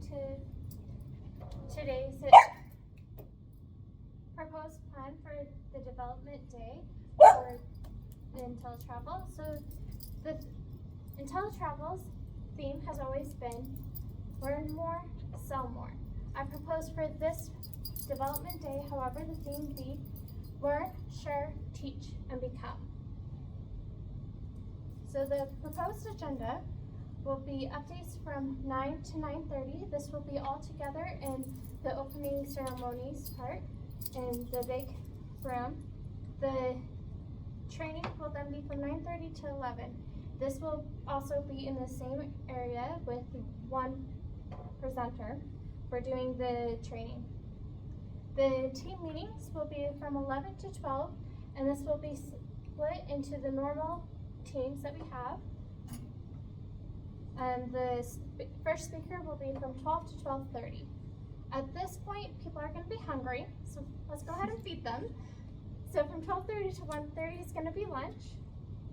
to today's proposed plan for the development day for the IntelliTravel. So the IntelliTravel's theme has always been learn more, sell more. I propose for this development day, however, the theme be learn, share, teach, and become. So the proposed agenda will be updates from 9 to 9:30. This will be all together in the opening ceremonies part in the big room. The training will then be from 9:30 to 11. This will also be in the same area with one presenter for doing the training. The team meetings will be from 11 to 12, and this will be split into the normal teams that we have. And the first speaker will be from 12 to 12:30. At this point, people are going to be hungry, so let's go ahead and feed them. So from 12:30 to 1:30 is going to be lunch,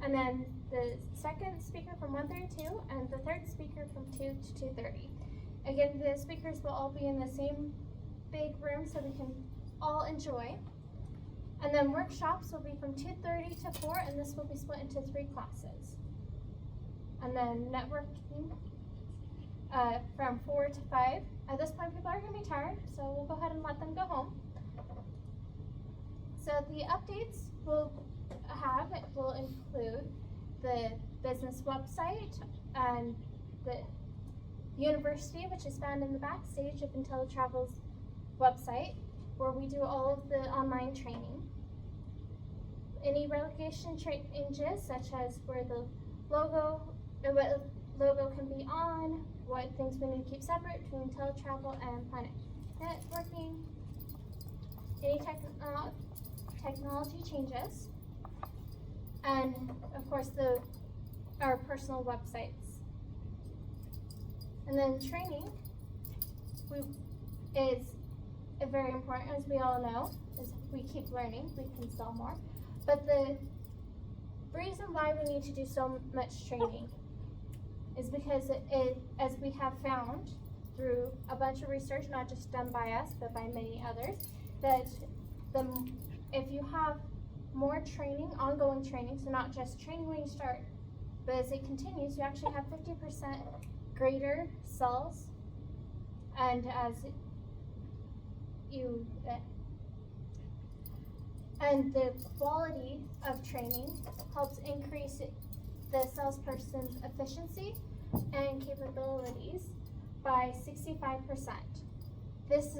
and then the second speaker from 1:30 to 2, and the third speaker from 2 to 2:30. Again, the speakers will all be in the same big room so we can all enjoy. And then workshops will be from 2:30 to 4, and this will be split into 3 classes. And then networking from 4 to 5. At this point, people are going to be tired, so we'll go ahead and let them go home. So the updates will include the business website and the university, which is found in the backstage of IntelliTravel's website, where we do all of the online training. Any relegation changes, such as where the logo can be on, what things we need to keep separate between IntelliTravel and Planet Networking, any technology changes, and of course our personal websites. And then training is very important, as we all know, is we keep learning, we can sell more. But the reason why we need to do so much training is because as we have found through a bunch of research, not just done by us, but by many others, that if you have more training, ongoing training, so not just training when you start, but as it continues, you actually have 50% greater sales, and and the quality of training helps increase the salesperson's efficiency and capabilities by 65%. This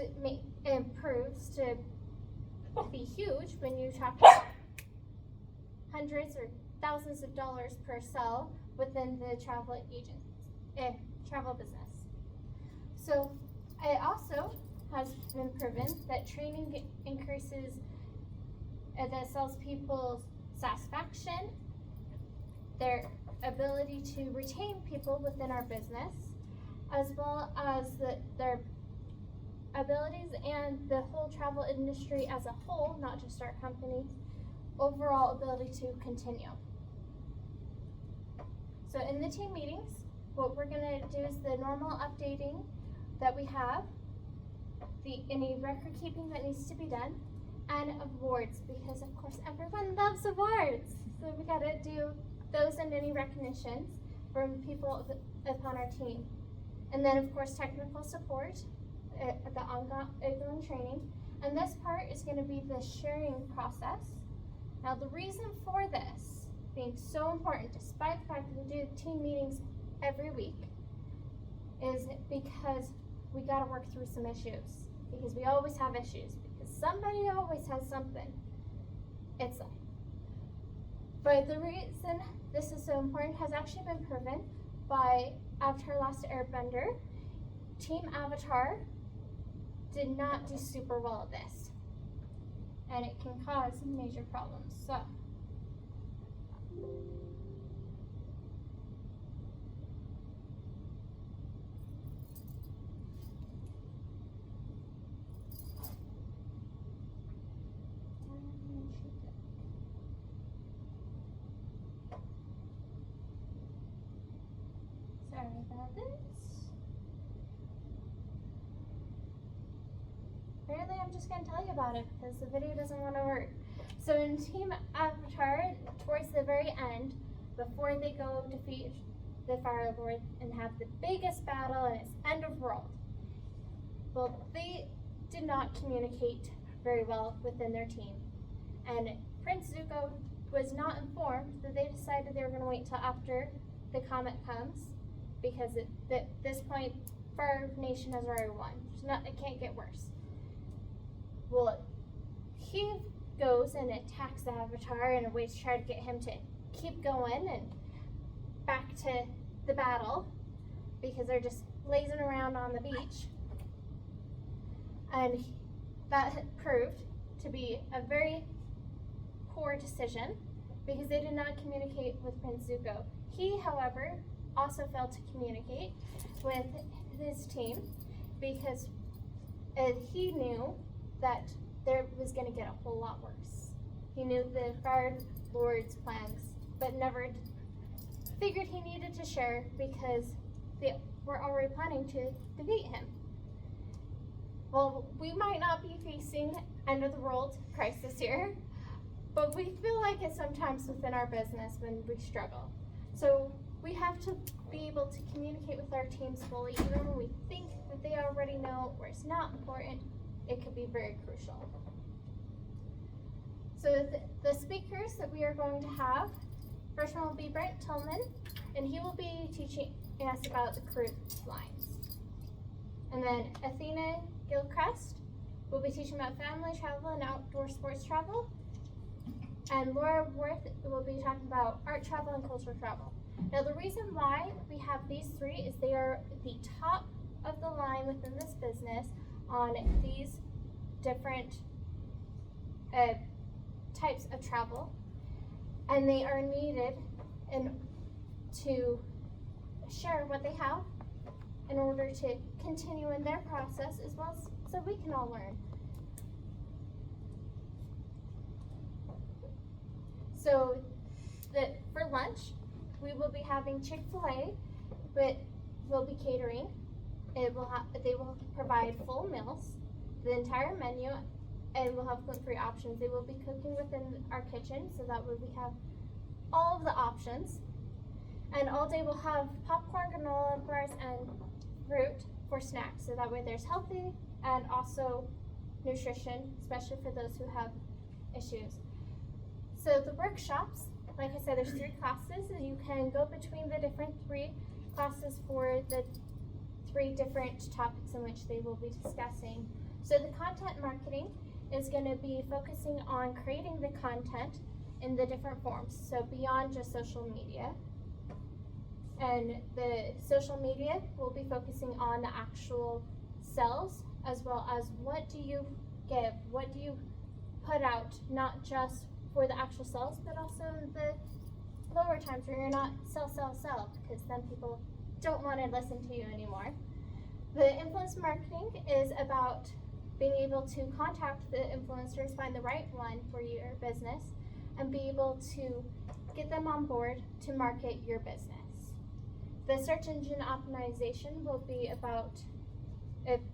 improves to be huge when you talk about hundreds or thousands of dollars per sale within the travel business. So it also has been proven that training increases the salespeople's satisfaction, their ability to retain people within our business, as well as their abilities and the whole travel industry as a whole, not just our company's overall ability to continue. So in the team meetings, what we're going to do is the normal updating that we have, any record keeping that needs to be done, and awards, because of course everyone loves awards. So we got to do those and any recognitions from people upon our team. And then of course technical support, the ongoing training. And this part is going to be the sharing process. Now the reason for this being so important, despite the fact that we do team meetings every week, is because we got to work through some issues. Because we always have issues. Because somebody always has something. But the reason this is so important has actually been proven by Avatar: Last Airbender. Team Avatar did not do super well at this. And it can cause major problems. So sorry about this. apparently I'm just going to tell you about it because the video doesn't want to work. So in Team Avatar, towards the very end, before they go defeat the Fire Lord and have the biggest battle and it's end of world, well, they did not communicate very well within their team. And Prince Zuko was not informed that they decided they were going to wait till after the comet comes, because at this point, Fire Nation has already won. It can't get worse. Well, he goes and attacks the Avatar in a way to try to get him to keep going and back to the battle, because they're just lazing around on the beach. And that proved to be a very poor decision because they did not communicate with Prince Zuko. He, however, also failed to communicate with his team because he knew that there was going to get a whole lot worse. He knew the Fire Lord's plans, but never figured he needed to share because they were already planning to defeat him. Well, we might not be facing end of the world crisis here, but we feel like it sometimes within our business when we struggle. So we have to be able to communicate with our teams fully, even when we think that they already know or it's not important. It could be very crucial. So the speakers that we are going to have, first one will be Brent Tillman, and he will be teaching us about the cruise lines. And then Athena Gilchrist will be teaching about family travel and outdoor sports travel. And Laura Worth will be talking about art travel and cultural travel. Now the reason why we have these three is they are the top of the line within this business on these different types of travel, and they are needed to share what they have in order to continue in their process as well as so we can all learn. So for lunch, we will be having Chick-fil-A, but we'll be catering. They will provide full meals, the entire menu, and we'll have gluten-free options. They will be cooking within our kitchen, so that way we have all of the options. And all day we'll have popcorn, granola bars, and fruit for snacks, so that way there's healthy and also nutrition, especially for those who have issues. So the workshops, like I said, there's 3 classes, and you can go between the different 3 classes for the 3 different topics in which they will be discussing. So the content marketing is going to be focusing on creating the content in the different forms, so beyond just social media. And the social media will be focusing on the actual sales, as well as what do you give, what do you put out, not just for the actual sales, but also the lower times where you're not sell, because then people don't want to listen to you anymore. The influence marketing is about being able to contact the influencers, find the right one for your business, and be able to get them on board to market your business. The search engine optimization will be about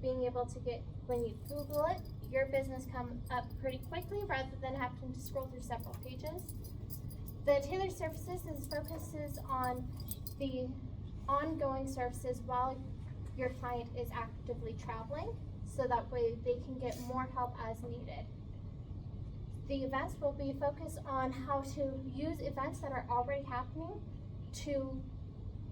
being able to get, when you Google it, your business come up pretty quickly rather than having to scroll through several pages. The tailored services focuses on the ongoing services while your client is actively traveling, so that way they can get more help as needed. The events will be focused on how to use events that are already happening to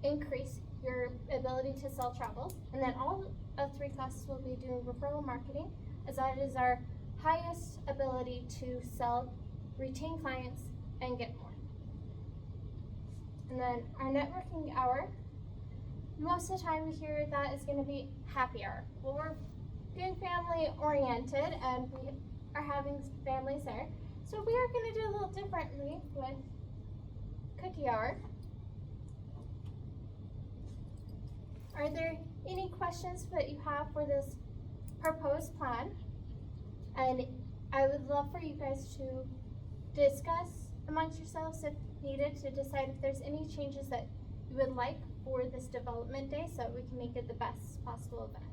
increase your ability to sell travels. And then all of 3 classes will be doing referral marketing, as that is our highest ability to sell, retain clients, and get more. And then our networking hour, most of the time we hear that is going to be happy hour. Well, we're being family oriented and we are having families there, so we are going to do a little differently with cookie hour. Are there any questions that you have for this proposed plan? And I would love for you guys to discuss amongst yourselves if needed to decide if there's any changes that you would like for this development day so that we can make it the best possible event.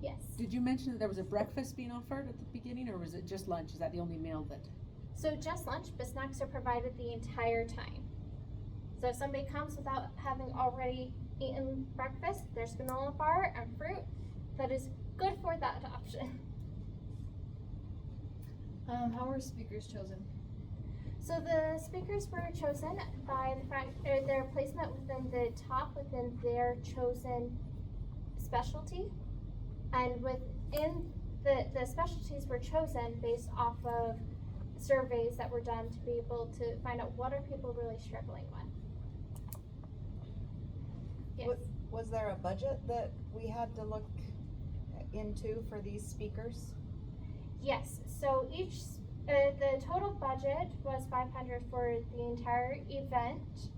Yes. Did you mention that there was a breakfast being offered at the beginning, or was it just lunch? Is that the only meal that? So just lunch, but snacks are provided the entire time. So if somebody comes without having already eaten breakfast, there's granola bar and fruit that is good for that option. How were speakers chosen? So the speakers were chosen by the fact their placement within the top within their chosen specialty, and within the specialties were chosen based off of surveys that were done to be able to find out what are people really struggling with. Yes. Was there a budget that we had to look into for these speakers? Yes. So each the total budget was $500 for the entire event,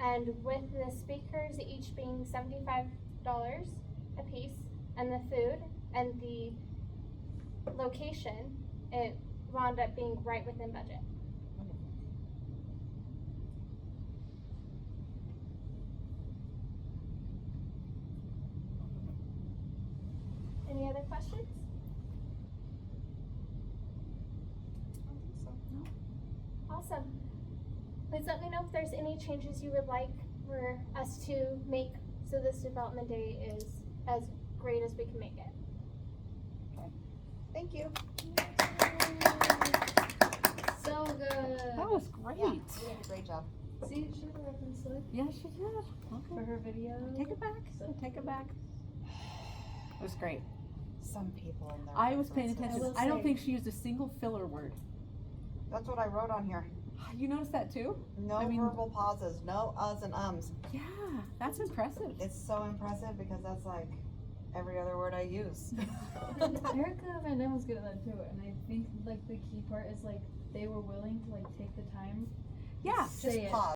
and with the speakers each being $75 a piece, and the food and the location, it wound up being right within budget. Any other questions? I don't think so. Awesome. Please let me know if there's any changes you would like for us to make so this development day is as great as we can make it. Thank you. So good. That was great. Yeah, you did a great job. See, she had a reference to it Yeah, she did. for Okay. her video. Take it back. So- Take it back. It was great. Some people in there. I was paying attention. will I don't say- think she used a single filler word. That's what I wrote on here. You noticed that too? No I mean- verbal pauses, no uhs and ums. Yeah, that's impressive. It's so impressive because that's like every other word I use. Erica Van Dam was good at that too, and I think like the key part is like they were willing to like take the time. Yeah. Just Say it. pause.